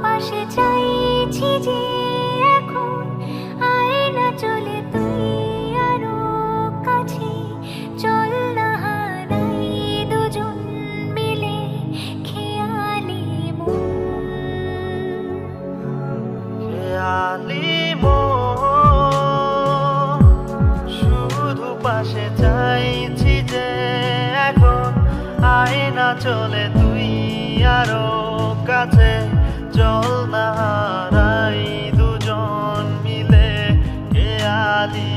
পাশে চাইছি যে এখন আয় না চলে তুই আরো কাছে চল না হারাই দুজন মিলে খেয়ালি শুধু পাশে চাইছি যে এখন আয় না চলে তুই আরো কাছে চল না হারাই দুজন মিলে খেয়ালি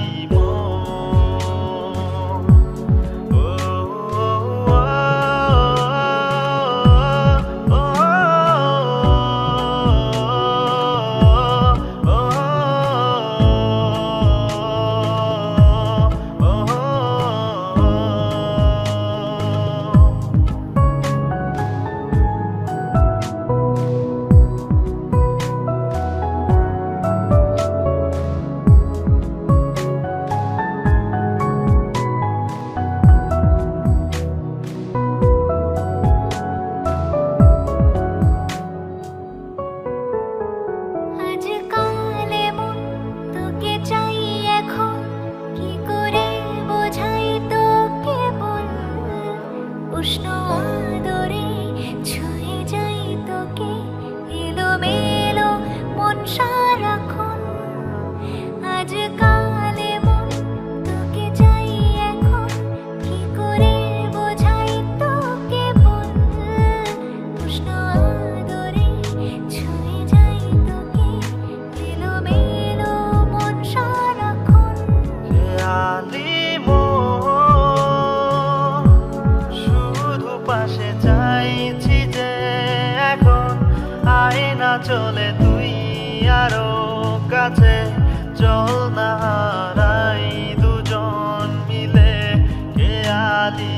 উষ্ণ আদরে ছুঁয়ে যাই তোকে এলোমেলো মন সারাক্ষণ আজ কালে মন তোকে চাই এখন কি করে বোঝাই তোকে বল উষ্ণ আদরে ছুঁয়ে যাই তোকে এলোমেলো মন সারাক্ষণ পাশে চাইছি যে এখন আয় না চলে তুই আরো কাছে চল না হারাই দুজন মিলে খেয়ালি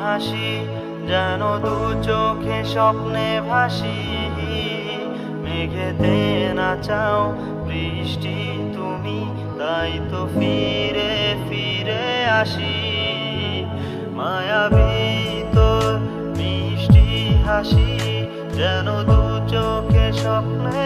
হাসি যেন দু চোখে স্বপ্নে ভাসি মেঘেতে নাচাও বৃষ্টি তুমি তাই তো ফিরে ফিরে আসি মায়াবী তোর মিষ্টি হাসি যেন দু চোখে স্বপ্নে